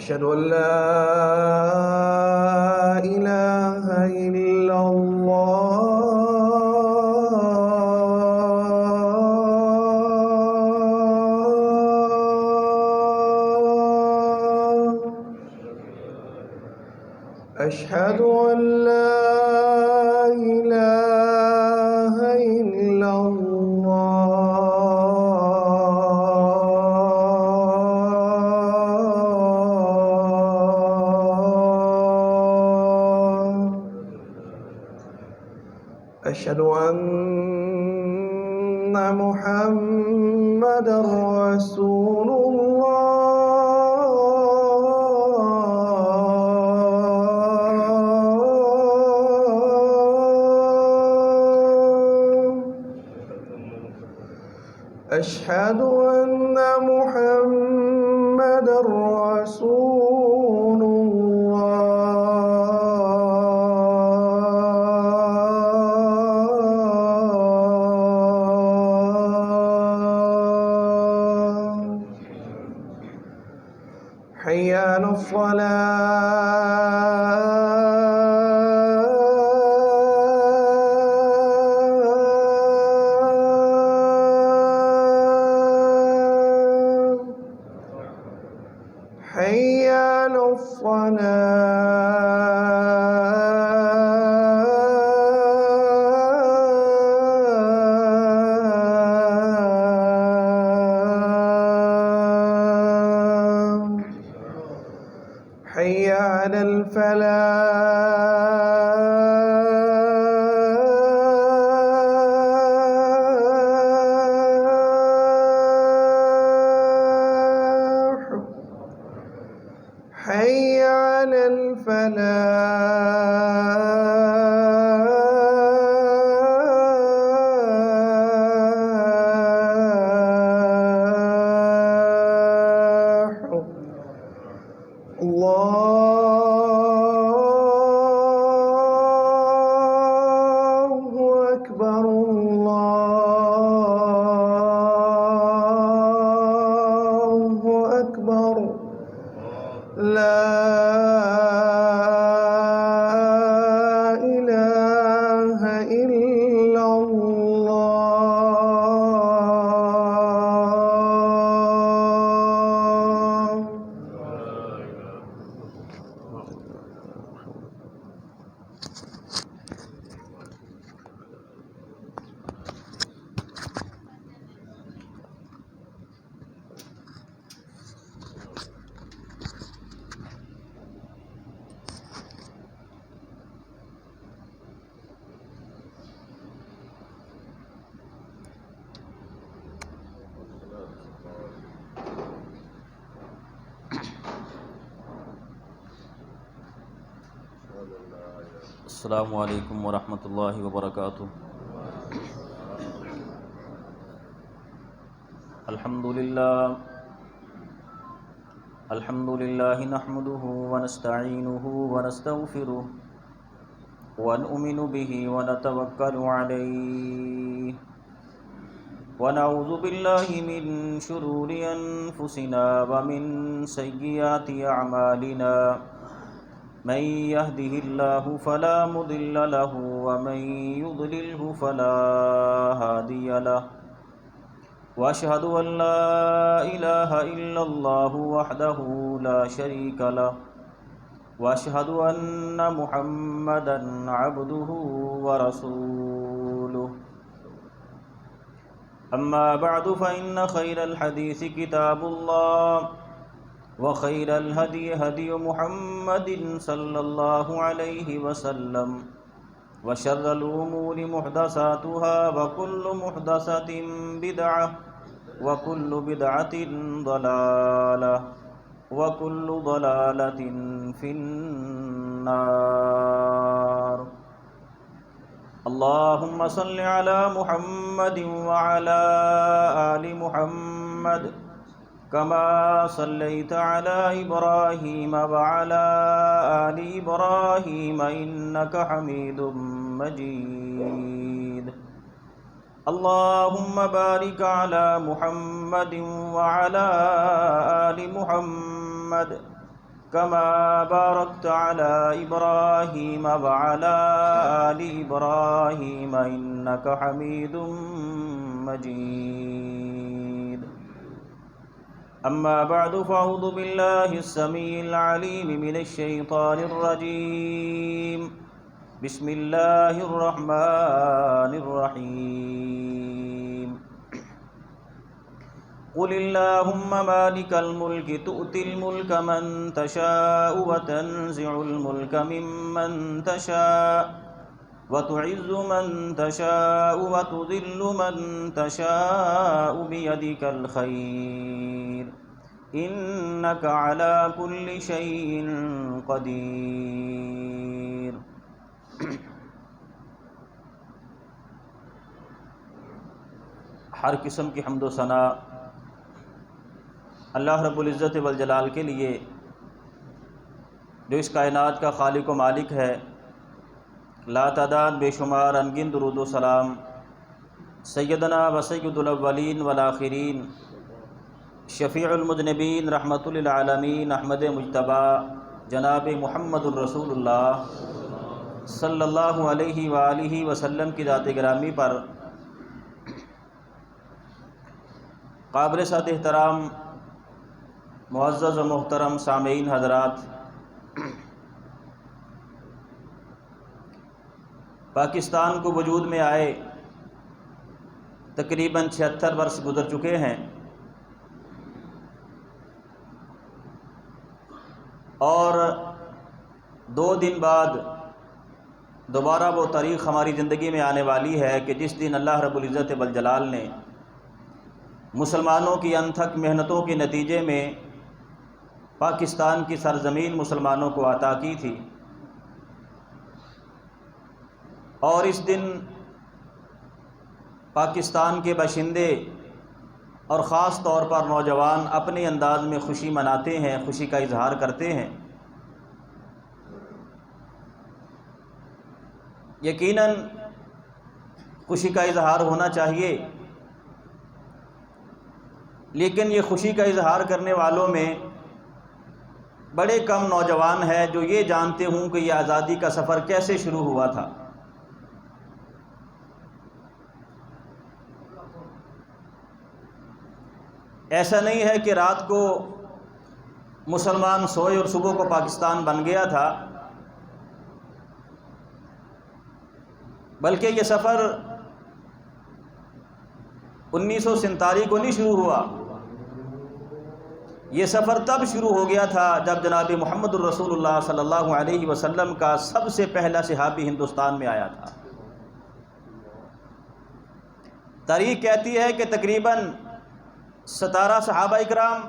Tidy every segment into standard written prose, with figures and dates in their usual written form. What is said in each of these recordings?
أشهد أن لا إله إلا الله. أشهد أن لا إله إلا الله. أشهد أن محمدًا رسول الله. أشهد أن محمدًا رسول الله. حي على الصلاة. حي على الفلاح. حي على الفلاح. حي على الفلاح. الله أكبر. الله أكبر. لا إله إلا الله. السلام علیکم ورحمۃ اللہ وبرکاتہ. الحمد للہ نحمده ونستعینه ونستغفره ونؤمن به ونتوکل علیہ ونعوذ باللہ من شرور انفسنا ومن سیئات اعمالنا. من يهده الله فلا مضل له ومن يضلله فلا هادي له. وأشهد أن لا إله إلا الله وحده لا شريك له. وأشهد أن محمدا عبده ورسوله. أما بعد فإن خير الحديث كتاب الله وخير الهدي هدي محمد صلى الله عليه وسلم وشر الأمور محدثاتها وكل محدثة بدعة وكل بدعة ضلالة وكل ضلالة في النار. اللهم صل على محمد وعلى آل محمد كما صليت على إبراهيم وعلى آل إبراهيم إنك حميد مجيد. اللهم بارك على محمد وعلى آل محمد كما باركت على إبراهيم وعلى آل إبراهيم إنك حميد مجيد. أما بعد فأعوذ بالله السميع العليم من الشيطان الرجيم. بسم الله الرحمن الرحيم. قل اللهم مالك الملك تؤتي الملك من تشاء وتنزع الملك ممن تشاء وتعز من تشاء وتذل من تشاء بيدك الخير إنك على كل شيء قدير. ہر قسم کی حمد و ثنا اللہ رب العزت والجلال کے لیے جو اس کائنات کا خالق و مالک ہے. لا تعداد بے شمار انگن درود و سلام سیدنا و سید الاولین والآخرین شفیع المذنبین رحمت للعالمین احمد مجتبی جناب محمد الرسول اللہ صلی اللہ علیہ وآلہ وسلم کی ذات گرامی پر. قابل سعت احترام معزز و محترم سامعین حضرات، پاکستان کو وجود میں آئے تقریباً 76 برس گزر چکے ہیں، اور 2 دن بعد دوبارہ وہ تاریخ ہماری زندگی میں آنے والی ہے کہ جس دن اللہ رب العزت والجلال نے مسلمانوں کی انتھک محنتوں کے نتیجے میں پاکستان کی سرزمین مسلمانوں کو عطا کی تھی. اور اس دن پاکستان کے باشندے اور خاص طور پر نوجوان اپنے انداز میں خوشی مناتے ہیں، خوشی کا اظہار کرتے ہیں. یقیناً خوشی کا اظہار ہونا چاہیے، لیکن یہ خوشی کا اظہار کرنے والوں میں بڑے کم نوجوان ہیں جو یہ جانتے ہوں کہ یہ آزادی کا سفر کیسے شروع ہوا تھا. ایسا نہیں ہے کہ رات کو مسلمان سوئے اور صبح کو پاکستان بن گیا تھا، بلکہ یہ سفر 1947 کو نہیں شروع ہوا. یہ سفر تب شروع ہو گیا تھا جب جناب محمد الرسول اللہ صلی اللہ علیہ وسلم کا سب سے پہلا صحابی ہندوستان میں آیا تھا. تاریخ کہتی ہے کہ تقریباً 17 صحابہ اکرام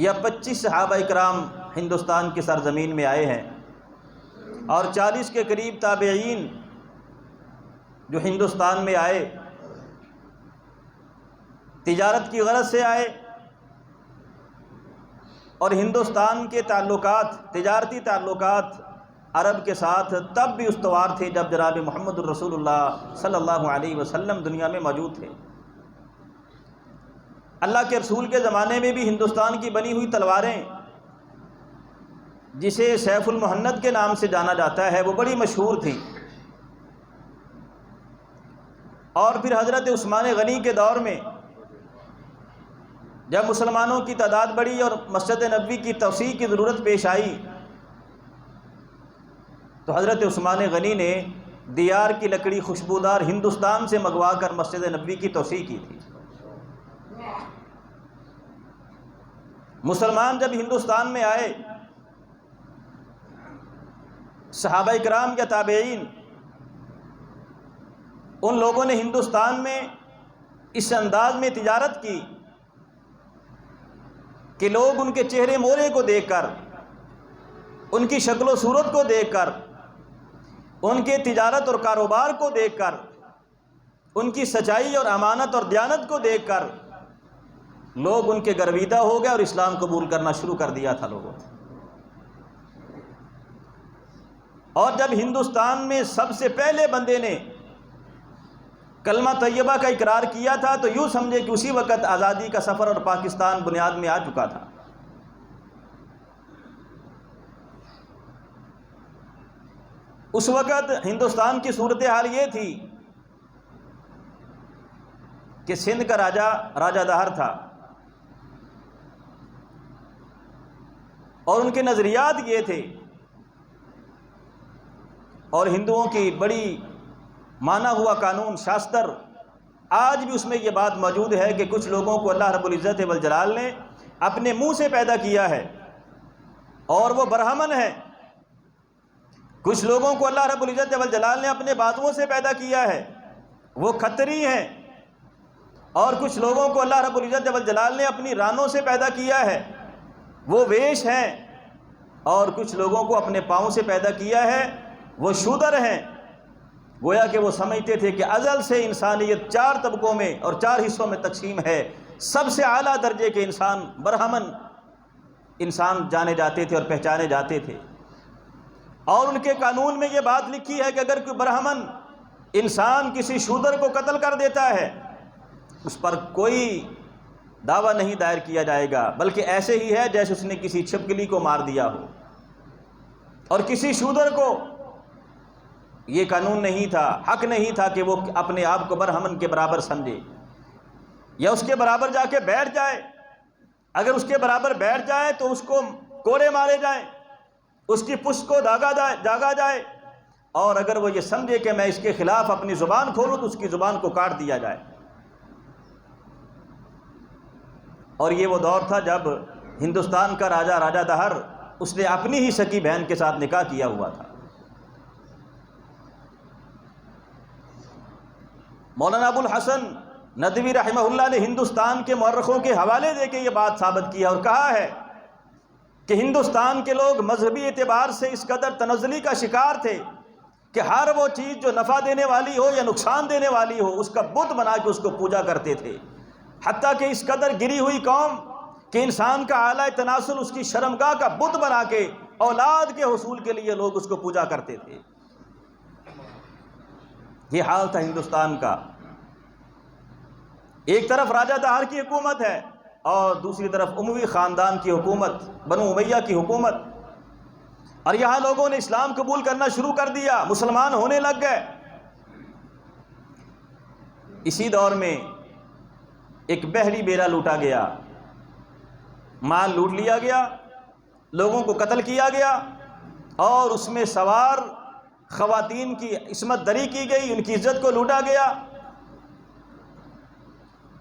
یا 25 صحابہ اکرام ہندوستان کی سرزمین میں آئے ہیں، اور 40 کے قریب تابعین جو ہندوستان میں آئے تجارت کی غرض سے آئے. اور ہندوستان کے تعلقات، تجارتی تعلقات عرب کے ساتھ تب بھی استوار تھے جب جناب محمد الرسول اللہ صلی اللہ علیہ وسلم دنیا میں موجود تھے. اللہ کے رسول کے زمانے میں بھی ہندوستان کی بنی ہوئی تلواریں، جسے سیف المہند کے نام سے جانا جاتا ہے، وہ بڑی مشہور تھیں. اور پھر حضرت عثمان غنی کے دور میں جب مسلمانوں کی تعداد بڑھی اور مسجد نبوی کی توسیع کی ضرورت پیش آئی تو حضرت عثمان غنی نے دیار کی لکڑی خوشبودار ہندوستان سے منگوا کر مسجد نبوی کی توسیع کی تھی. مسلمان جب ہندوستان میں آئے، صحابہ کرام یا تابعین، ان لوگوں نے ہندوستان میں اس انداز میں تجارت کی کہ لوگ ان کے چہرے مورے کو دیکھ کر، ان کی شکل و صورت کو دیکھ کر، ان کے تجارت اور کاروبار کو دیکھ کر، ان کی سچائی اور امانت اور دیانت کو دیکھ کر لوگ ان کے گرویدہ ہو گئے اور اسلام قبول کرنا شروع کر دیا تھا لوگوں نے. اور جب ہندوستان میں سب سے پہلے بندے نے کلمہ طیبہ کا اقرار کیا تھا تو یوں سمجھے کہ اسی وقت آزادی کا سفر اور پاکستان بنیاد میں آ چکا تھا. اس وقت ہندوستان کی صورتحال یہ تھی کہ سندھ کا راجہ دہر تھا، اور ان کے نظریات یہ تھے، اور ہندوؤں کی بڑی مانا ہوا قانون شاستر، آج بھی اس میں یہ بات موجود ہے کہ کچھ لوگوں کو اللہ رب العزت والجلال نے اپنے منہ سے پیدا کیا ہے اور وہ برہمن ہیں، کچھ لوگوں کو اللہ رب العزت والجلال نے اپنے بازوؤں سے پیدا کیا ہے، وہ کھتری ہیں، اور کچھ لوگوں کو اللہ رب العزت والجلال نے اپنی رانوں سے پیدا کیا ہے، وہ ویش ہیں، اور کچھ لوگوں کو اپنے پاؤں سے پیدا کیا ہے، وہ شودر ہیں۔ گویا کہ وہ سمجھتے تھے کہ ازل سے انسانیت 4 طبقوں میں اور 4 حصوں میں تقسیم ہے، سب سے اعلیٰ درجے کے انسان برہمن انسان جانے جاتے تھے اور پہچانے جاتے تھے، اور ان کے قانون میں یہ بات لکھی ہے کہ اگر کوئی برہمن انسان کسی شودر کو قتل کر دیتا ہے، اس پر کوئی دعویٰ نہیں دائر کیا جائے گا، بلکہ ایسے ہی ہے جیسے اس نے کسی چھپکلی کو مار دیا ہو۔ اور کسی شودر کو یہ قانون نہیں تھا، حق نہیں تھا کہ وہ اپنے آپ کو برہمن کے برابر سمجھے یا اس کے برابر جا کے بیٹھ جائے۔ اگر اس کے برابر بیٹھ جائے تو اس کو کوڑے مارے جائیں، اس کی پشت کو داغا جائے، اور اگر وہ یہ سمجھے کہ میں اس کے خلاف اپنی زبان کھولوں تو اس کی زبان کو کاٹ دیا جائے۔ اور یہ وہ دور تھا جب ہندوستان کا راجہ دہر اس نے اپنی ہی سکی بہن کے ساتھ نکاح کیا ہوا تھا۔ مولانا ابو الحسن ندوی رحمہ اللہ نے ہندوستان کے مورخوں کے حوالے دے کے یہ بات ثابت کیا اور کہا ہے کہ ہندوستان کے لوگ مذہبی اعتبار سے اس قدر تنزلی کا شکار تھے کہ ہر وہ چیز جو نفع دینے والی ہو یا نقصان دینے والی ہو اس کا بت بنا کے اس کو پوجا کرتے تھے، حتیٰ کہ اس قدر گری ہوئی قوم کہ انسان کا اعلیٰ تناسل اس کی شرمگاہ کا بت بنا کے اولاد کے حصول کے لیے لوگ اس کو پوجا کرتے تھے۔ یہ حال تھا ہندوستان کا۔ ایک طرف راجہ دہر کی حکومت ہے اور دوسری طرف اموی خاندان کی حکومت، بنو امیہ کی حکومت، اور یہاں لوگوں نے اسلام قبول کرنا شروع کر دیا، مسلمان ہونے لگ گئے۔ اسی دور میں ایک بحری بیڑا لوٹا گیا، مال لوٹ لیا گیا، لوگوں کو قتل کیا گیا، اور اس میں سوار خواتین کی عصمت دری کی گئی، ان کی عزت کو لوٹا گیا۔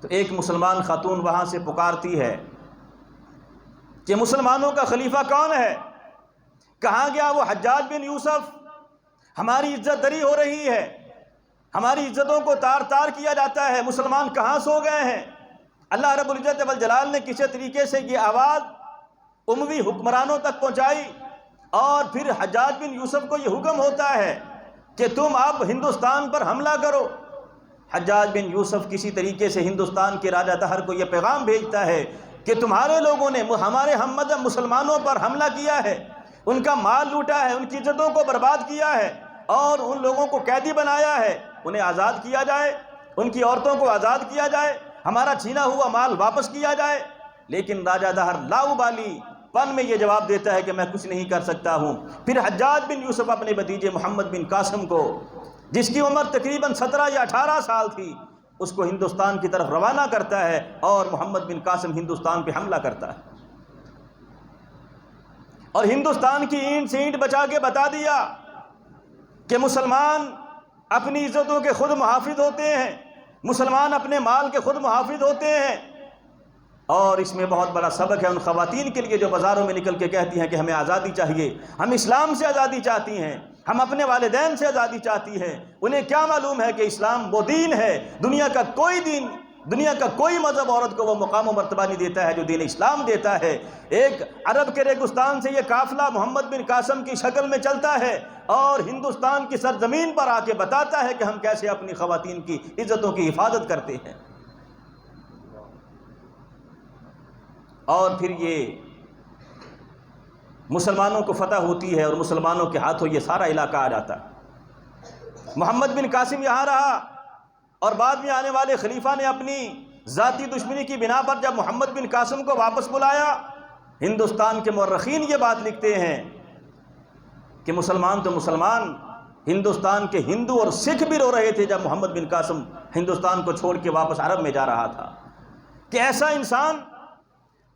تو ایک مسلمان خاتون وہاں سے پکارتی ہے کہ مسلمانوں کا خلیفہ کون ہے؟ کہاں گیا وہ حجاج بن یوسف؟ ہماری عزت دری ہو رہی ہے، ہماری عزتوں کو تار تار کیا جاتا ہے، مسلمان کہاں سو گئے ہیں؟ اللہ رب العزت والجلال نے کسی طریقے سے یہ آواز اموی حکمرانوں تک پہنچائی، اور پھر حجاج بن یوسف کو یہ حکم ہوتا ہے کہ تم اب ہندوستان پر حملہ کرو۔ حجاج بن یوسف کسی طریقے سے ہندوستان کے راجہ دہر کو یہ پیغام بھیجتا ہے کہ تمہارے لوگوں نے ہمارے ہم مذہب مسلمانوں پر حملہ کیا ہے، ان کا مال لوٹا ہے، ان کی عزتوں کو برباد کیا ہے، اور ان لوگوں کو قیدی بنایا ہے، انہیں آزاد کیا جائے، ان کی عورتوں کو آزاد کیا جائے، ہمارا چھینا ہوا مال واپس کیا جائے۔ لیکن راجہ دہر لاؤبالی پن میں یہ جواب دیتا ہے کہ میں کچھ نہیں کر سکتا ہوں۔ پھر حجاج بن یوسف اپنے بھتیجے محمد بن قاسم کو، جس کی عمر تقریباً 17 یا 18 سال تھی، اس کو ہندوستان کی طرف روانہ کرتا ہے، اور محمد بن قاسم ہندوستان پہ حملہ کرتا ہے، اور ہندوستان کی اینٹ سے اینٹ بچا کے بتا دیا کہ مسلمان اپنی عزتوں کے خود محافظ ہوتے ہیں، مسلمان اپنے مال کے خود محافظ ہوتے ہیں۔ اور اس میں بہت بڑا سبق ہے ان خواتین کے لیے جو بازاروں میں نکل کے کہتی ہیں کہ ہمیں آزادی چاہیے، ہم اسلام سے آزادی چاہتی ہیں، ہم اپنے والدین سے آزادی چاہتی ہیں۔ انہیں کیا معلوم ہے کہ اسلام وہ دین ہے، دنیا کا کوئی دین، دنیا کا کوئی مذہب عورت کو وہ مقام و مرتبہ نہیں دیتا ہے جو دین اسلام دیتا ہے۔ ایک عرب کے ریگستان سے یہ قافلہ محمد بن قاسم کی شکل میں چلتا ہے اور ہندوستان کی سرزمین پر آ کے بتاتا ہے کہ ہم کیسے اپنی خواتین کی عزتوں کی حفاظت کرتے ہیں۔ اور پھر یہ مسلمانوں کو فتح ہوتی ہے اور مسلمانوں کے ہاتھوں یہ سارا علاقہ آ جاتا ہے۔ محمد بن قاسم یہاں رہا، اور بعد میں آنے والے خلیفہ نے اپنی ذاتی دشمنی کی بنا پر جب محمد بن قاسم کو واپس بلایا، ہندوستان کے مورخین یہ بات لکھتے ہیں کہ مسلمان تو مسلمان، ہندوستان کے ہندو اور سکھ بھی رو رہے تھے جب محمد بن قاسم ہندوستان کو چھوڑ کے واپس عرب میں جا رہا تھا کہ ایسا انسان،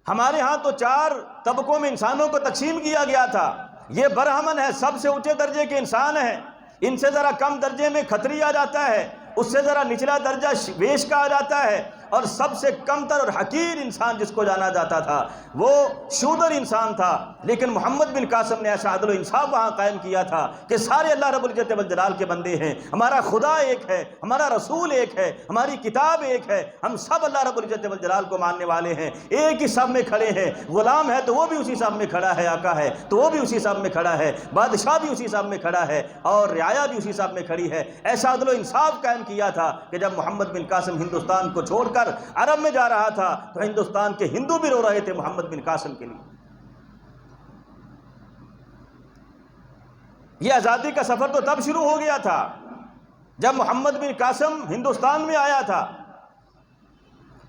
ہمارے ہاں تو 4 طبقوں میں انسانوں کو تقسیم کیا گیا تھا، یہ برہمن ہے، سب سے اونچے درجے کے انسان ہیں، ان سے ذرا کم درجے میں کھتری آ جاتا ہے، اس سے ذرا نچلا درجہ ویش کا آ جاتا ہے، اور سب سے کم تر اور حقیر انسان جس کو جانا جاتا تھا وہ شودر انسان تھا۔ لیکن محمد بن قاسم نے ایسا عدل و انصاف وہاں قائم کیا تھا کہ سارے اللہ رب العزت والجلال کے بندے ہیں، ہمارا خدا ایک ہے، ہمارا رسول ایک ہے، ہماری کتاب ایک ہے، ہم سب اللہ رب العزت والجلال کو ماننے والے ہیں، ایک ہی صف میں کھڑے ہیں، غلام ہے تو وہ بھی اسی صف میں کھڑا ہے، آقا ہے تو وہ بھی اسی صف میں کھڑا ہے، بادشاہ بھی اسی صف میں کھڑا ہے، اور رعایا بھی اسی صف میں کھڑی ہے۔ ایسا عدل و انصاف قائم کیا تھا کہ جب محمد بن قاسم ہندوستان کو چھوڑ کر عرب میں جا رہا تھا تو ہندوستان کے ہندو بھی رو رہے تھے محمد بن قاسم کے لیے۔ یہ آزادی کا سفر تو تب شروع ہو گیا تھا جب محمد بن قاسم ہندوستان میں آیا تھا،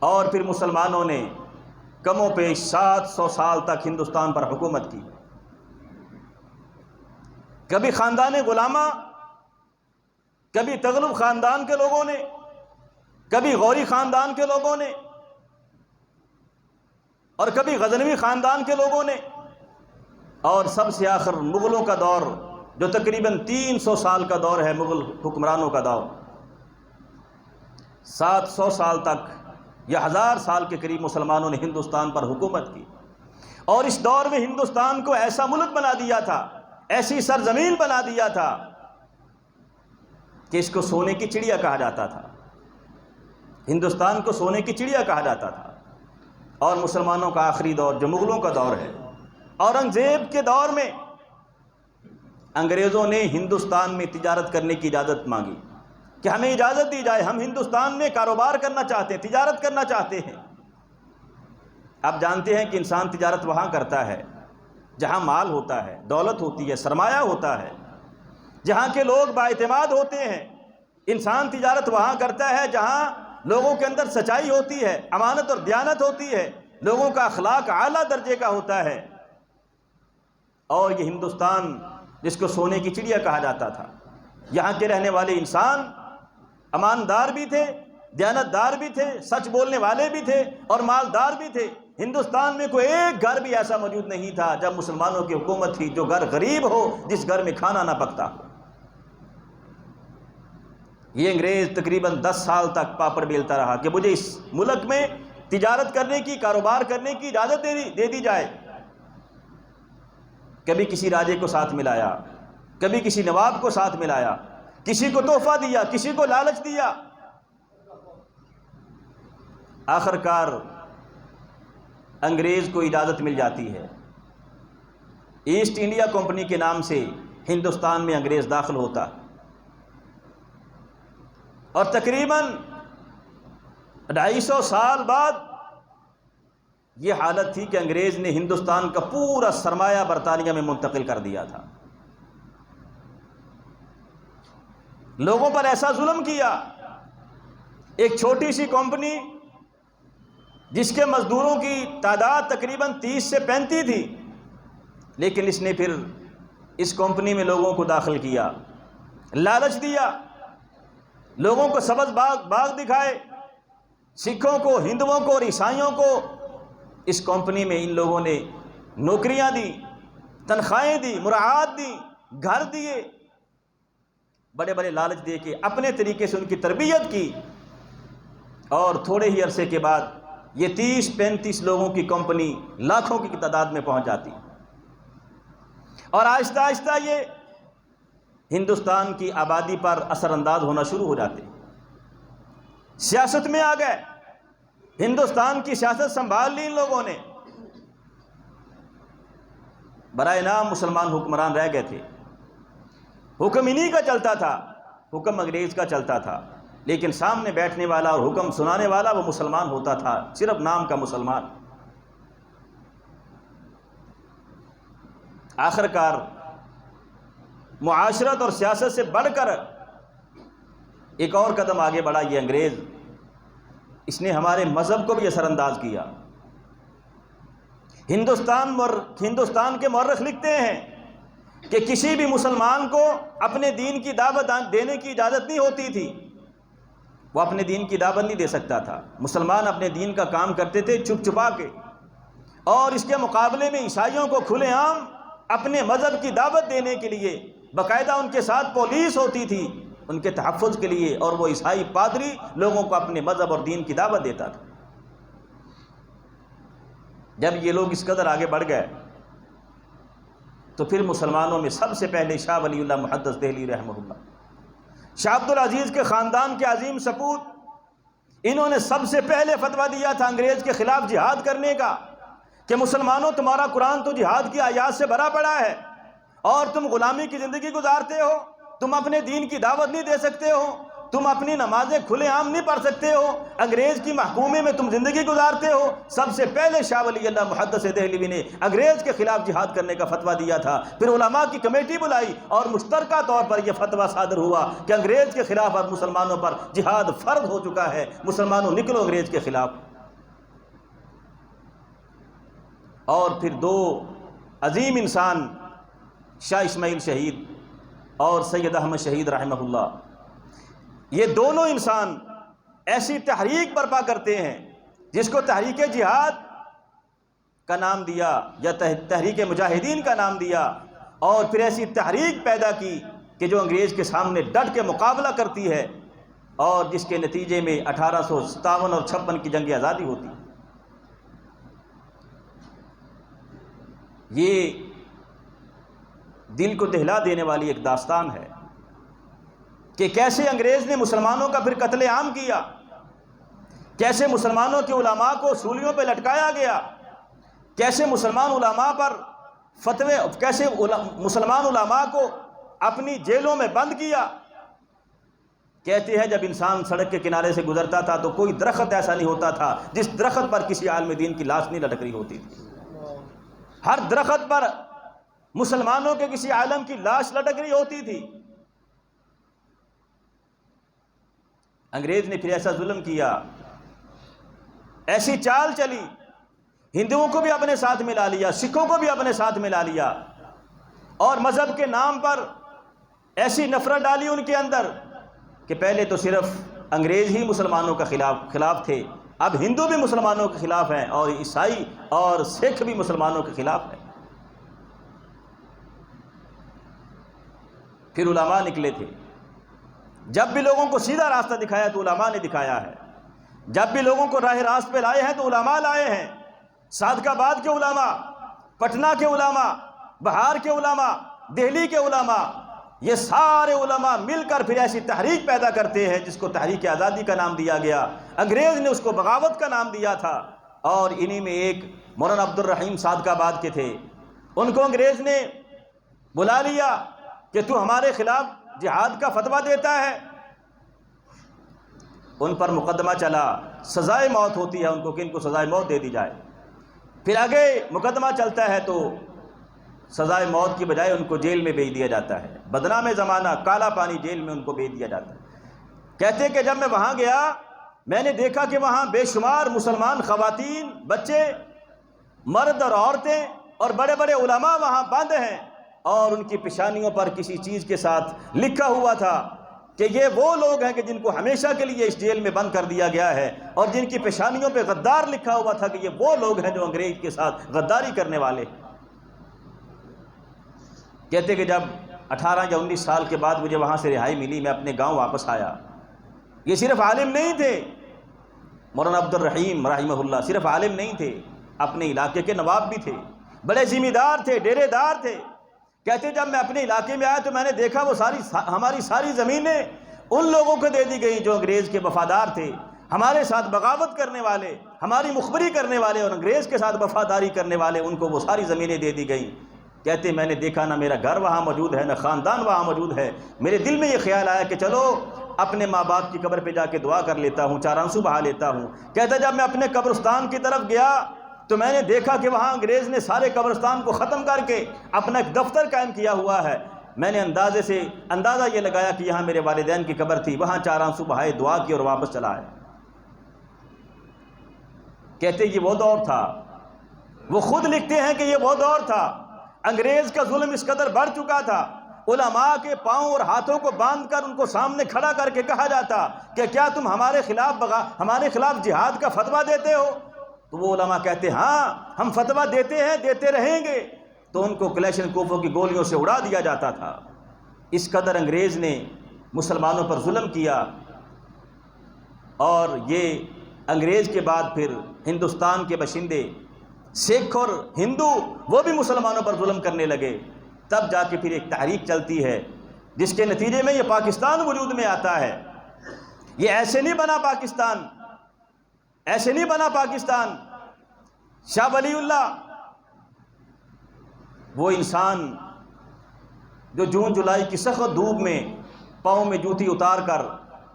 اور پھر مسلمانوں نے کم و بیش 700 سال تک ہندوستان پر حکومت کی۔ کبھی خاندان غلامہ، کبھی تغلب خاندان کے لوگوں نے، کبھی غوری خاندان کے لوگوں نے، اور کبھی غزنوی خاندان کے لوگوں نے، اور سب سے آخر مغلوں کا دور جو تقریباً 300 سال کا دور ہے، مغل حکمرانوں کا دور۔ 700 سال تک یا 1000 سال کے قریب مسلمانوں نے ہندوستان پر حکومت کی، اور اس دور میں ہندوستان کو ایسا ملک بنا دیا تھا، ایسی سرزمین بنا دیا تھا کہ اس کو سونے کی چڑیا کہا جاتا تھا، ہندوستان کو سونے کی چڑیا کہا جاتا تھا۔ اور مسلمانوں کا آخری دور جو مغلوں کا دور ہے، اورنگزیب کے دور میں انگریزوں نے ہندوستان میں تجارت کرنے کی اجازت مانگی کہ ہمیں اجازت دی جائے، ہم ہندوستان میں کاروبار کرنا چاہتے ہیں، تجارت کرنا چاہتے ہیں۔ آپ جانتے ہیں کہ انسان تجارت وہاں کرتا ہے جہاں مال ہوتا ہے، دولت ہوتی ہے، سرمایہ ہوتا ہے، جہاں کے لوگ بااعتماد ہوتے ہیں۔ انسان تجارت وہاں کرتا ہے جہاں لوگوں کے اندر سچائی ہوتی ہے، امانت اور دیانت ہوتی ہے، لوگوں کا اخلاق اعلیٰ درجے کا ہوتا ہے۔ اور یہ ہندوستان جس کو سونے کی چڑیا کہا جاتا تھا، یہاں کے رہنے والے انسان اماندار بھی تھے، دیانتدار بھی تھے، سچ بولنے والے بھی تھے، اور مالدار بھی تھے۔ ہندوستان میں کوئی ایک گھر بھی ایسا موجود نہیں تھا جب مسلمانوں کی حکومت تھی جو گھر غریب ہو، جس گھر میں کھانا نہ پکتا ہو۔ یہ انگریز تقریباً 10 سال تک پاپڑ بیلتا رہا کہ مجھے اس ملک میں تجارت کرنے کی، کاروبار کرنے کی اجازت دے دی جائے۔ کبھی کسی راجے کو ساتھ ملایا، کبھی کسی نواب کو ساتھ ملایا، کسی کو تحفہ دیا، کسی کو لالچ دیا۔ آخر کار انگریز کو اجازت مل جاتی ہے، ایسٹ انڈیا کمپنی کے نام سے ہندوستان میں انگریز داخل ہوتا، اور تقریباً 250 سال بعد یہ حالت تھی کہ انگریز نے ہندوستان کا پورا سرمایہ برطانیہ میں منتقل کر دیا تھا۔ لوگوں پر ایسا ظلم کیا، ایک چھوٹی سی کمپنی جس کے مزدوروں کی تعداد تقریباً 30 سے 35 تھی، لیکن اس نے پھر اس کمپنی میں لوگوں کو داخل کیا، لالچ دیا، لوگوں کو سبز باغ دکھائے، سکھوں کو، ہندوؤں کو اور عیسائیوں کو اس کمپنی میں ان لوگوں نے نوکریاں دی، تنخواہیں دی، مراعات دی، گھر دیے، بڑے بڑے لالچ دے کے اپنے طریقے سے ان کی تربیت کی، اور تھوڑے ہی عرصے کے بعد یہ 30-35 لوگوں کی کمپنی لاکھوں کی تعداد میں پہنچ جاتی، اور آہستہ آہستہ یہ ہندوستان کی آبادی پر اثر انداز ہونا شروع ہو جاتے، سیاست میں آ گئے، ہندوستان کی سیاست سنبھال لی ان لوگوں نے۔ برائے نام مسلمان حکمران رہ گئے تھے، حکم انہی کا چلتا تھا، حکم انگریز کا چلتا تھا، لیکن سامنے بیٹھنے والا اور حکم سنانے والا وہ مسلمان ہوتا تھا، صرف نام کا مسلمان۔ آخر کار معاشرت اور سیاست سے بڑھ کر ایک اور قدم آگے بڑھا یہ انگریز، اس نے ہمارے مذہب کو بھی اثر انداز کیا۔ ہندوستان کے مورخ لکھتے ہیں کہ کسی بھی مسلمان کو اپنے دین کی دعوت دینے کی اجازت نہیں ہوتی تھی، وہ اپنے دین کی دعوت نہیں دے سکتا تھا۔ مسلمان اپنے دین کا کام کرتے تھے چھپ چھپا کے، اور اس کے مقابلے میں عیسائیوں کو کھلے عام اپنے مذہب کی دعوت دینے کے لیے باقاعدہ ان کے ساتھ پولیس ہوتی تھی ان کے تحفظ کے لیے، اور وہ عیسائی پادری لوگوں کو اپنے مذہب اور دین کی دعوت دیتا تھا۔ جب یہ لوگ اس قدر آگے بڑھ گئے تو پھر مسلمانوں میں سب سے پہلے شاہ ولی اللہ محدث دہلوی رحمہ اللہ، شاہ عبد العزیز کے خاندان کے عظیم سپوت، انہوں نے سب سے پہلے فتویٰ دیا تھا انگریز کے خلاف جہاد کرنے کا کہ مسلمانوں تمہارا قرآن تو جہاد کی آیات سے بھرا پڑا ہے اور تم غلامی کی زندگی گزارتے ہو، تم اپنے دین کی دعوت نہیں دے سکتے ہو، تم اپنی نمازیں کھلے عام نہیں پڑھ سکتے ہو، انگریز کی محکومے میں تم زندگی گزارتے ہو۔ سب سے پہلے شاہ ولی اللہ محدث دہلوی نے انگریز کے خلاف جہاد کرنے کا فتویٰ دیا تھا۔ پھر علماء کی کمیٹی بلائی اور مشترکہ طور پر یہ فتویٰ صادر ہوا کہ انگریز کے خلاف اب مسلمانوں پر جہاد فرض ہو چکا ہے، مسلمانوں نکلو انگریز کے خلاف۔ اور پھر دو عظیم انسان شاہ اسماعیل شہید اور سید احمد شہید رحمہ اللہ، یہ دونوں انسان ایسی تحریک برپا کرتے ہیں جس کو تحریک جہاد کا نام دیا یا تحریک مجاہدین کا نام دیا، اور پھر ایسی تحریک پیدا کی کہ جو انگریز کے سامنے ڈٹ کے مقابلہ کرتی ہے اور جس کے نتیجے میں 1857 اور 56 کی جنگ آزادی ہوتی ہے۔ یہ دل کو دہلا دینے والی ایک داستان ہے کہ کیسے انگریز نے مسلمانوں کا پھر قتل عام کیا، کیسے مسلمانوں کے علماء کو سولیوں پہ لٹکایا گیا، کیسے مسلمان علماء پر فتوے، کیسے مسلمان علماء کو اپنی جیلوں میں بند کیا۔ کہتے ہیں جب انسان سڑک کے کنارے سے گزرتا تھا تو کوئی درخت ایسا نہیں ہوتا تھا جس درخت پر کسی عالم دین کی لاش نہیں لٹک رہی ہوتی تھی، ہر درخت پر مسلمانوں کے کسی عالم کی لاش لٹک رہی ہوتی تھی۔ انگریز نے پھر ایسا ظلم کیا، ایسی چال چلی، ہندوؤں کو بھی اپنے ساتھ ملا لیا، سکھوں کو بھی اپنے ساتھ ملا لیا، اور مذہب کے نام پر ایسی نفرت ڈالی ان کے اندر کہ پہلے تو صرف انگریز ہی مسلمانوں کا خلاف تھے، اب ہندو بھی مسلمانوں کے خلاف ہیں اور عیسائی اور سکھ بھی مسلمانوں کے خلاف ہیں۔ پھر علماء نکلے تھے، جب بھی لوگوں کو سیدھا راستہ دکھایا تو علماء نے دکھایا ہے، جب بھی لوگوں کو راہ راست پہ لائے ہیں تو علماء لائے ہیں۔ صادق آباد کے علماء، پٹنہ کے علماء، بہار کے علماء، دہلی کے علماء، یہ سارے علماء مل کر پھر ایسی تحریک پیدا کرتے ہیں جس کو تحریک آزادی کا نام دیا گیا، انگریز نے اس کو بغاوت کا نام دیا تھا۔ اور انہی میں ایک مولانا عبد الرحیم صادق آباد کے تھے، ان کو انگریز نے بلا لیا کہ تو ہمارے خلاف جہاد کا فتویٰ دیتا ہے۔ ان پر مقدمہ چلا، سزائے موت ہوتی ہے ان کو کہ ان کو سزائے موت دے دی جائے۔ پھر آگے مقدمہ چلتا ہے تو سزائے موت کی بجائے ان کو جیل میں بھیج دیا جاتا ہے، بدنام زمانہ کالا پانی جیل میں ان کو بھیج دیا جاتا ہے۔ کہتے کہ جب میں وہاں گیا میں نے دیکھا کہ وہاں بے شمار مسلمان خواتین، بچے، مرد اور عورتیں اور بڑے بڑے علماء وہاں بند ہیں، اور ان کی پیشانیوں پر کسی چیز کے ساتھ لکھا ہوا تھا کہ یہ وہ لوگ ہیں کہ جن کو ہمیشہ کے لیے اس جیل میں بند کر دیا گیا ہے، اور جن کی پیشانیوں پہ غدار لکھا ہوا تھا کہ یہ وہ لوگ ہیں جو انگریز کے ساتھ غداری کرنے والے۔ کہتے کہ جب 18 یا 19 سال کے بعد مجھے وہاں سے رہائی ملی، میں اپنے گاؤں واپس آیا۔ یہ صرف عالم نہیں تھے، مولانا عبد الرحیم رحمہ اللہ صرف عالم نہیں تھے، اپنے علاقے کے نواب بھی تھے، بڑے ذمہ دار تھے، ڈیرے دار تھے۔ کہتے جب میں اپنے علاقے میں آیا تو میں نے دیکھا وہ ہماری ساری زمینیں ان لوگوں کو دے دی گئیں جو انگریز کے وفادار تھے، ہمارے ساتھ بغاوت کرنے والے، ہماری مخبری کرنے والے اور انگریز کے ساتھ وفاداری کرنے والے، ان کو وہ ساری زمینیں دے دی گئیں۔ کہتے میں نے دیکھا نہ میرا گھر وہاں موجود ہے نہ خاندان وہاں موجود ہے، میرے دل میں یہ خیال آیا کہ چلو اپنے ماں باپ کی قبر پہ جا کے دعا کر لیتا ہوں، 4 آنسو بہا لیتا ہوں۔ کہتا جب میں اپنے قبرستان کی طرف گیا تو میں نے دیکھا کہ وہاں انگریز نے سارے قبرستان کو ختم کر کے اپنا ایک دفتر قائم کیا ہوا ہے۔ میں نے اندازہ یہ لگایا کہ یہاں میرے والدین کی قبر تھی، وہاں 4 آنسو بہائے، دعا کی اور واپس چلا آیا۔ کہتے یہ وہ دور تھا، وہ خود لکھتے ہیں کہ یہ وہ دور تھا انگریز کا ظلم اس قدر بڑھ چکا تھا، علماء کے پاؤں اور ہاتھوں کو باندھ کر ان کو سامنے کھڑا کر کے کہا جاتا کہ کیا تم ہمارے خلاف جہاد کا فتویٰ دیتے ہو؟ تو وہ علماء کہتے ہاں ہم فتویٰ دیتے ہیں، دیتے رہیں گے، تو ان کو کلیشن کوفوں کی گولیوں سے اڑا دیا جاتا تھا۔ اس قدر انگریز نے مسلمانوں پر ظلم کیا، اور یہ انگریز کے بعد پھر ہندوستان کے باشندے سکھ اور ہندو وہ بھی مسلمانوں پر ظلم کرنے لگے۔ تب جا کے پھر ایک تحریک چلتی ہے جس کے نتیجے میں یہ پاکستان وجود میں آتا ہے۔ یہ ایسے نہیں بنا پاکستان، ایسے نہیں بنا پاکستان۔ شاہ ولی اللہ وہ انسان جو جون جولائی کی سخت دھوپ میں پاؤں میں جوتی اتار کر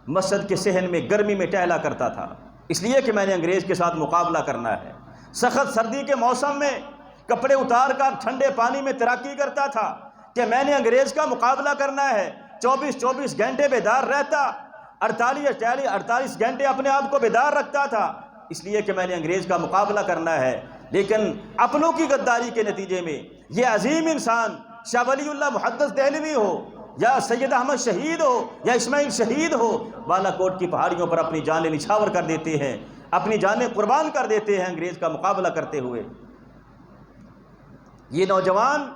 مسجد کے صحن میں گرمی میں ٹہلا کرتا تھا، اس لیے کہ میں نے انگریز کے ساتھ مقابلہ کرنا ہے۔ سخت سردی کے موسم میں کپڑے اتار کر ٹھنڈے پانی میں تیراکی کرتا تھا کہ میں نے انگریز کا مقابلہ کرنا ہے۔ 24 گھنٹے بیدار رہتا، 48 گھنٹے اپنے آپ کو بیدار رکھتا تھا، اس لیے کہ میں نے انگریز کا مقابلہ کرنا ہے۔ لیکن اپنوں کی غداری کے نتیجے میں یہ عظیم انسان شاہ ولی اللہ محدث دہلوی ہو یا سید احمد شہید ہو یا اسماعیل شہید ہو، بالا کوٹ کی پہاڑیوں پر اپنی جانیں نچھاور کر دیتے ہیں، اپنی جانیں قربان کر دیتے ہیں انگریز کا مقابلہ کرتے ہوئے۔ یہ نوجوان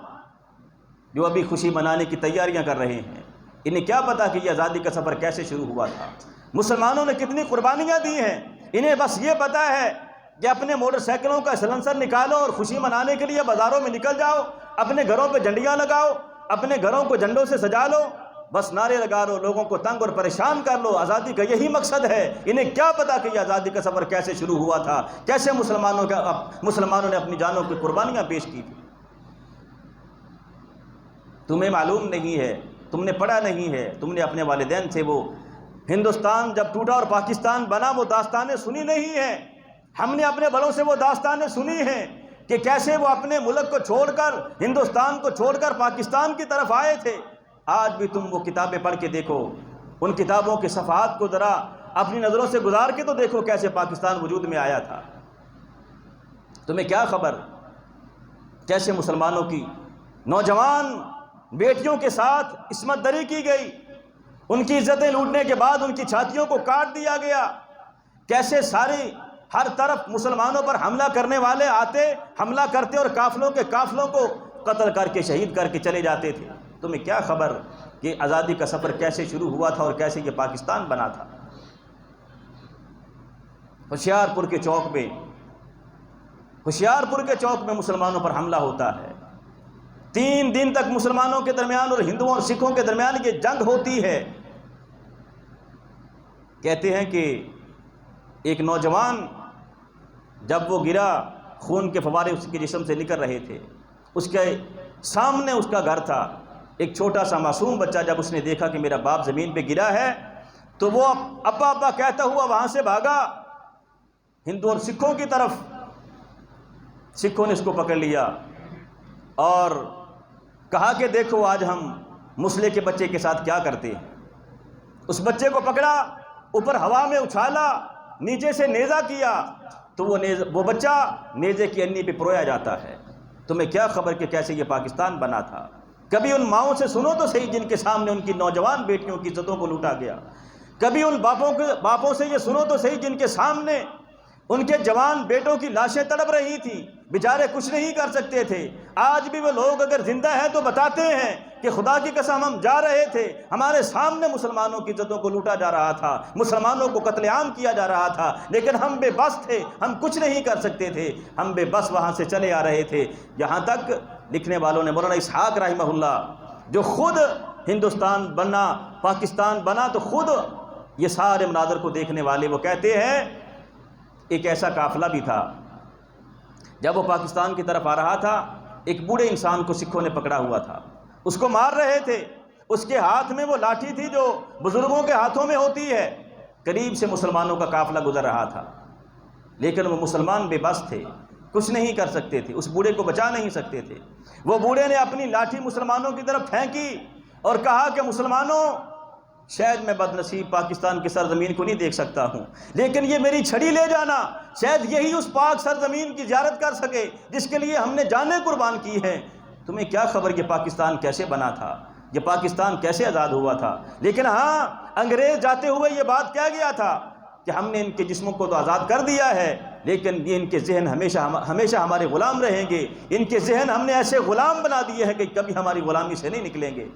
جو ابھی خوشی منانے کی تیاریاں کر رہے ہیں، انہیں کیا پتا کہ یہ آزادی کا سفر کیسے شروع ہوا تھا، مسلمانوں نے کتنی قربانیاں دی ہیں۔ انہیں بس یہ پتا ہے کہ اپنے موٹر سائیکلوں کا سلنسر نکالو اور خوشی منانے کے لیے بازاروں میں نکل جاؤ، اپنے گھروں پہ جھنڈیاں لگاؤ، اپنے گھروں کو جھنڈوں سے سجا لو، بس نعرے لگا لو، لوگوں کو تنگ اور پریشان کر لو۔ آزادی کا یہی مقصد ہے۔ انہیں کیا پتا کہ یہ آزادی کا سفر کیسے شروع ہوا تھا، کیسے مسلمانوں نے اپنی جانوں کی قربانیاں پیش کی تھی۔ تمہیں معلوم نہیں ہے، تم نے پڑھا نہیں ہے، تم نے اپنے والدین سے وہ ہندوستان جب ٹوٹا اور پاکستان بنا وہ داستانیں سنی نہیں ہیں۔ ہم نے اپنے بڑوں سے وہ داستانیں سنی ہیں کہ کیسے وہ اپنے ملک کو چھوڑ کر، ہندوستان کو چھوڑ کر پاکستان کی طرف آئے تھے۔ آج بھی تم وہ کتابیں پڑھ کے دیکھو، ان کتابوں کے صفحات کو ذرا اپنی نظروں سے گزار کے تو دیکھو کیسے پاکستان وجود میں آیا تھا۔ تمہیں کیا خبر کیسے مسلمانوں کی نوجوان بیٹیوں کے ساتھ عصمت دری کی گئی، ان کی عزتیں لوٹنے کے بعد ان کی چھاتیوں کو کاٹ دیا گیا، کیسے ساری ہر طرف مسلمانوں پر حملہ کرنے والے آتے، حملہ کرتے اور قافلوں کو قتل کر کے شہید کر کے چلے جاتے تھے۔ تمہیں کیا خبر کہ آزادی کا سفر کیسے شروع ہوا تھا اور کیسے یہ پاکستان بنا تھا۔ ہوشیارپور کے چوک میں مسلمانوں پر حملہ ہوتا ہے۔ 3 دن تک مسلمانوں کے درمیان اور ہندوؤں اور سکھوں کے درمیان یہ جنگ ہوتی ہے۔ کہتے ہیں کہ ایک نوجوان جب وہ گرا، خون کے فوارے اس کے جسم سے نکل رہے تھے، اس کے سامنے اس کا گھر تھا۔ ایک چھوٹا سا معصوم بچہ جب اس نے دیکھا کہ میرا باپ زمین پہ گرا ہے تو وہ ابا ابا کہتا ہوا وہاں سے بھاگا ہندو اور سکھوں کی طرف۔ سکھوں نے اس کو پکڑ لیا اور کہا کہ دیکھو آج ہم مسلح کے بچے کے ساتھ کیا کرتے ہیں۔ اس بچے کو پکڑا، اوپر ہوا میں اچھالا، نیچے سے نیزہ کیا تو وہ بچہ نیزے کی انی پہ پرویا جاتا ہے۔ تمہیں کیا خبر کہ کیسے یہ پاکستان بنا تھا۔ کبھی ان ماؤں سے سنو تو صحیح جن کے سامنے ان کی نوجوان بیٹیوں کی عزتوں کو لوٹا گیا، کبھی ان باپوں سے یہ سنو تو صحیح جن کے سامنے ان کے جوان بیٹوں کی لاشیں تڑپ رہی تھیں، بیچارے کچھ نہیں کر سکتے تھے۔ آج بھی وہ لوگ اگر زندہ ہیں تو بتاتے ہیں کہ خدا کی قسم ہم جا رہے تھے، ہمارے سامنے مسلمانوں کی عزتوں کو لوٹا جا رہا تھا، مسلمانوں کو قتل عام کیا جا رہا تھا، لیکن ہم بے بس تھے، ہم کچھ نہیں کر سکتے تھے، ہم بے بس وہاں سے چلے آ رہے تھے۔ یہاں تک لکھنے والوں نے مولانا اسحاق رحمہ اللہ جو خود ہندوستان بنا، پاکستان بنا تو خود یہ سارے مناظر کو دیکھنے والے، وہ کہتے ہیں ایک ایسا قافلہ بھی تھا جب وہ پاکستان کی طرف آ رہا تھا، ایک بوڑھے انسان کو سکھوں نے پکڑا ہوا تھا، اس کو مار رہے تھے، اس کے ہاتھ میں وہ لاٹھی تھی جو بزرگوں کے ہاتھوں میں ہوتی ہے۔ قریب سے مسلمانوں کا قافلہ گزر رہا تھا لیکن وہ مسلمان بے بس تھے، کچھ نہیں کر سکتے تھے، اس بوڑھے کو بچا نہیں سکتے تھے۔ وہ بوڑھے نے اپنی لاٹھی مسلمانوں کی طرف پھینکی اور کہا کہ مسلمانوں، شاید میں بد نصیب پاکستان کی سرزمین کو نہیں دیکھ سکتا ہوں، لیکن یہ میری چھڑی لے جانا، شاید یہی اس پاک سرزمین کی زیارت کر سکے جس کے لیے ہم نے جانیں قربان کی ہیں۔ تمہیں کیا خبر یہ پاکستان کیسے بنا تھا، یہ پاکستان کیسے آزاد ہوا تھا؟ لیکن ہاں، انگریز جاتے ہوئے یہ بات کیا گیا تھا کہ ہم نے ان کے جسموں کو تو آزاد کر دیا ہے، لیکن یہ ان کے ذہن ہمیشہ ہمارے غلام رہیں گے، ان کے ذہن ہم نے ایسے غلام بنا دیے ہیں کہ کبھی ہماری غلامی سے نہیں نکلیں گے۔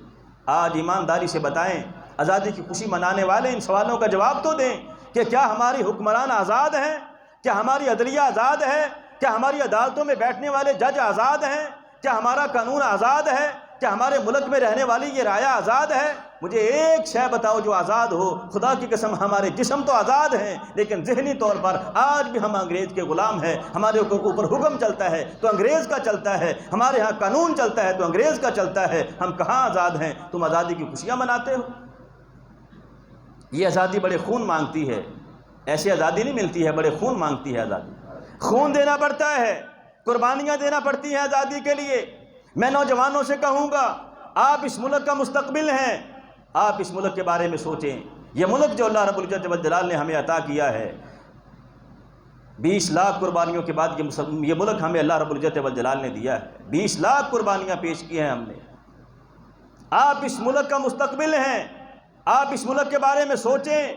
آج ایمانداری سے بتائیں، آزادی کی خوشی منانے والے ان سوالوں کا جواب تو دیں کہ کیا ہماری حکمران آزاد ہیں؟ کیا ہماری عدلیہ آزاد ہے؟ کیا ہماری عدالتوں میں بیٹھنے والے جج آزاد ہیں؟ کیا ہمارا قانون آزاد ہے؟ کیا ہمارے ملک میں رہنے والی یہ رعایا آزاد ہے؟ مجھے ایک شے بتاؤ جو آزاد ہو۔ خدا کی قسم ہمارے جسم تو آزاد ہیں، لیکن ذہنی طور پر آج بھی ہم انگریز کے غلام ہیں۔ ہمارے اوپر حکم چلتا ہے تو انگریز کا چلتا ہے، ہمارے ہاں قانون چلتا ہے تو انگریز کا چلتا ہے۔ ہم کہاں آزاد ہیں؟ تم آزادی کی خوشیاں مناتے ہو۔ یہ آزادی بڑے خون مانگتی ہے، ایسی آزادی نہیں ملتی ہے، بڑے خون مانگتی ہے آزادی۔ خون دینا پڑتا ہے، قربانیاں دینا پڑتی ہیں آزادی کے لیے۔ میں نوجوانوں سے کہوں گا، آپ اس ملک کا مستقبل ہیں، آپ اس ملک کے بارے میں سوچیں۔ یہ ملک جو اللہ رب العزت والجلال نے ہمیں عطا کیا ہے، 20 لاکھ قربانیوں کے بعد یہ ملک ہمیں اللہ رب العزت والجلال نے دیا ہے۔ 20 لاکھ قربانیاں پیش کی ہیں ہم نے۔ آپ اس ملک کا مستقبل ہیں، آپ اس ملک کے بارے میں سوچیں۔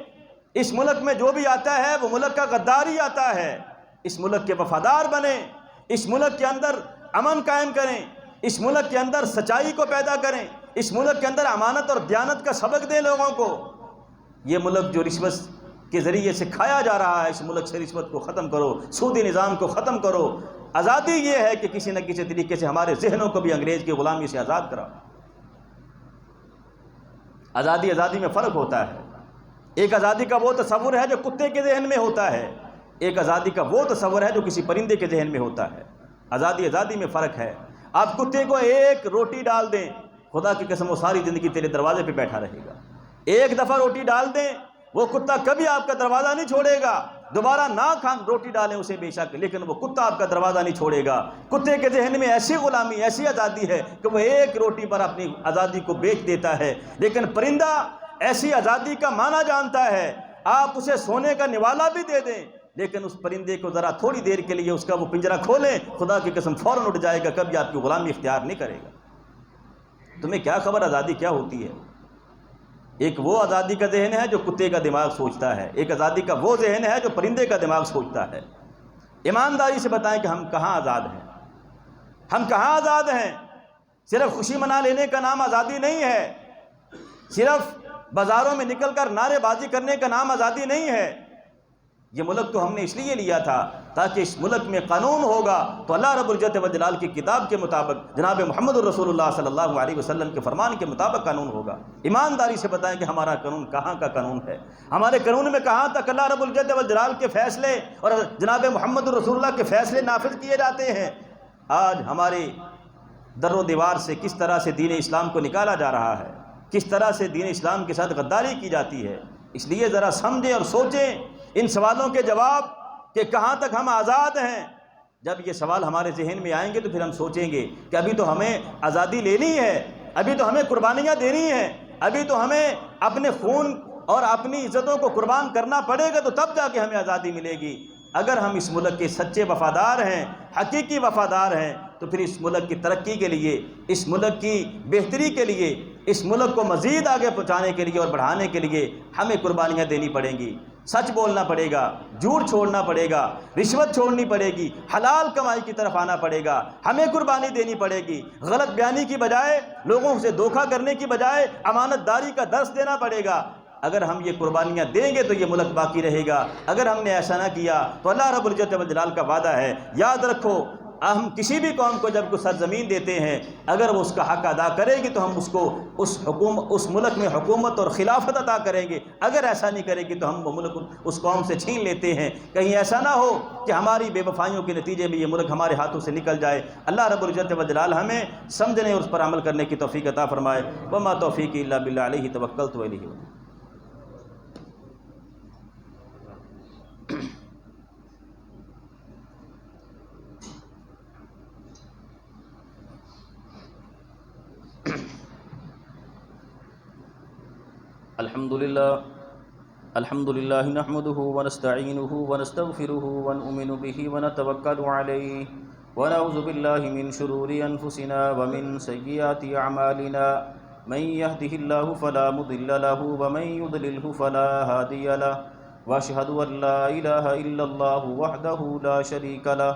اس ملک میں جو بھی آتا ہے وہ ملک کا غدار ہی آتا ہے۔ اس ملک کے وفادار بنیں، اس ملک کے اندر امن قائم کریں، اس ملک کے اندر سچائی کو پیدا کریں، اس ملک کے اندر امانت اور دیانت کا سبق دیں لوگوں کو۔ یہ ملک جو رشوت کے ذریعے سے کھایا جا رہا ہے، اس ملک سے رشوت کو ختم کرو، سودی نظام کو ختم کرو۔ آزادی یہ ہے کہ کسی نہ کسی طریقے سے ہمارے ذہنوں کو بھی انگریز کی غلامی سے آزاد کراؤ۔ آزادی میں فرق ہوتا ہے۔ ایک آزادی کا وہ تصور ہے جو کتے کے ذہن میں ہوتا ہے، ایک آزادی کا وہ تصور ہے جو کسی پرندے کے ذہن میں ہوتا ہے۔ آزادی میں فرق ہے۔ آپ کتے کو ایک روٹی ڈال دیں، خدا کی قسم وہ ساری زندگی تیرے دروازے پہ بیٹھا رہے گا۔ ایک دفعہ روٹی ڈال دیں، وہ کتا کبھی آپ کا دروازہ نہیں چھوڑے گا۔ دوبارہ نہ روٹی ڈالیں اسے بے شک، لیکن وہ کتا آپ کا دروازہ نہیں چھوڑے گا۔ کتے کے ذہن میں ایسی غلامی، ایسی آزادی ہے کہ وہ ایک روٹی پر اپنی آزادی کو بیچ دیتا ہے۔ لیکن پرندہ ایسی آزادی کا معنی جانتا ہے۔ آپ اسے سونے کا نوالا بھی دے دیں، لیکن اس پرندے کو ذرا تھوڑی دیر کے لیے اس کا وہ پنجرہ کھولیں، خدا کی قسم فوراً اٹھ جائے گا، کبھی آپ کی غلامی اختیار نہیں کرے گا۔ تمہیں کیا خبر آزادی کیا ہوتی ہے؟ ایک وہ آزادی کا ذہن ہے جو کتے کا دماغ سوچتا ہے، ایک آزادی کا وہ ذہن ہے جو پرندے کا دماغ سوچتا ہے۔ ایمانداری سے بتائیں کہ ہم کہاں آزاد ہیں؟ ہم کہاں آزاد ہیں؟ صرف خوشی منا لینے کا نام آزادی نہیں ہے، صرف بازاروں میں نکل کر نعرے بازی کرنے کا نام آزادی نہیں ہے۔ یہ ملک تو ہم نے اس لیے لیا تھا تاکہ اس ملک میں قانون ہوگا تو اللہ رب العزت والجلال کی کتاب کے مطابق، جناب محمد الرسول اللہ صلی اللہ علیہ وسلم کے فرمان کے مطابق قانون ہوگا۔ ایمانداری سے بتائیں کہ ہمارا قانون کہاں کا قانون ہے؟ ہمارے قانون میں کہاں تک اللہ رب العزت والجلال کے فیصلے اور جناب محمد الرسول اللہ کے فیصلے نافذ کیے جاتے ہیں؟ آج ہمارے در و دیوار سے کس طرح سے دین اسلام کو نکالا جا رہا ہے، کس طرح سے دین اسلام کے ساتھ غداری کی جاتی ہے۔ اس لیے ذرا سمجھیں اور سوچیں ان سوالوں کے جواب کہ کہاں تک ہم آزاد ہیں۔ جب یہ سوال ہمارے ذہن میں آئیں گے تو پھر ہم سوچیں گے کہ ابھی تو ہمیں آزادی لینی ہے، ابھی تو ہمیں قربانیاں دینی ہیں، ابھی تو ہمیں اپنے خون اور اپنی عزتوں کو قربان کرنا پڑے گا، تو تب جا کے ہمیں آزادی ملے گی۔ اگر ہم اس ملک کے سچے وفادار ہیں، حقیقی وفادار ہیں، تو پھر اس ملک کی ترقی کے لیے، اس ملک کی بہتری کے لیے، اس ملک کو مزید آگے پہنچانے کے لیے اور بڑھانے کے لیے ہمیں قربانیاں دینی پڑیں گی۔ سچ بولنا پڑے گا، جھوٹ چھوڑنا پڑے گا، رشوت چھوڑنی پڑے گی، حلال کمائی کی طرف آنا پڑے گا، ہمیں قربانی دینی پڑے گی۔ غلط بیانی کی بجائے، لوگوں سے دھوکہ کرنے کی بجائے امانت داری کا درس دینا پڑے گا۔ اگر ہم یہ قربانیاں دیں گے تو یہ ملک باقی رہے گا۔ اگر ہم نے ایسا نہ کیا تو اللہ رب العزت والجلال کا وعدہ ہے، یاد رکھو، ہم کسی بھی قوم کو جب کوئی سرزمین دیتے ہیں، اگر وہ اس کا حق ادا کرے گی تو ہم اس کو اس ملک میں حکومت اور خلافت عطا کریں گے۔ اگر ایسا نہیں کرے گی تو ہم وہ ملک اس قوم سے چھین لیتے ہیں۔ کہیں ایسا نہ ہو کہ ہماری بے وفائیوں کے نتیجے میں یہ ملک ہمارے ہاتھوں سے نکل جائے۔ اللہ رب العزت والجلال ہمیں سمجھنے اور اس پر عمل کرنے کی توفیق عطا فرمائے۔ وما توفیقی الا باللہ، علیہ توکلت و الیہ انیب۔ الحمد للہ نحمده ونستعینه ونستغفره ونؤمن به ونتوکل علیہ ونعوذ بالله من شرور أنفسنا ومن سيئات أعمالنا من يهده الله فلا مضل له ومن يضلله فلا هادي له وأشهد أن لا إله إلا الله وحده لا شريك له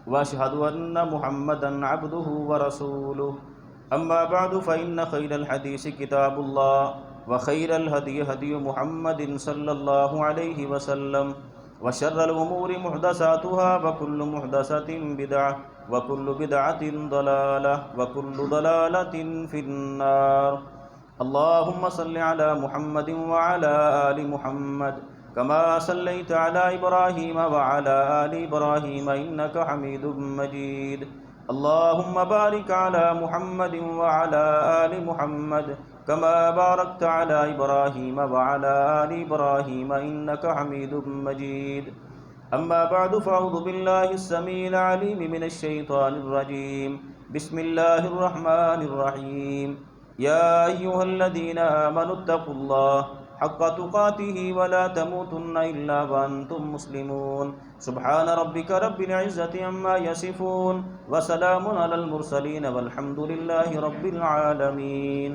وأشهد أن محمدا عبده ورسوله أما بعد فإن خير الحديث كتاب الله وخير الهدي هدي محمد صلى الله عليه وسلم وشر الأمور محدثاتها وكل محدثة بدعة وكل بدعة ضلالة وكل ضلالة في النار اللهم صل على محمد وعلى آل محمد كما صليت على إبراهيم وعلى آل إبراهيم إنك حميد مجيد اللهم بارك على محمد وعلى آل محمد كما باركت على إبراهيم وعلى آل إبراهيم إنك حميد مجيد أما بعد فأعوذ بالله السميع العليم من الشيطان الرجيم بسم الله الرحمن الرحيم يا أيها الذين آمنوا اتقوا الله حق تقاته ولا تموتن إلا وأنتم مسلمون سبحان ربك رب العزة عما يصفون وسلام على المرسلين والحمد لله رب العالمين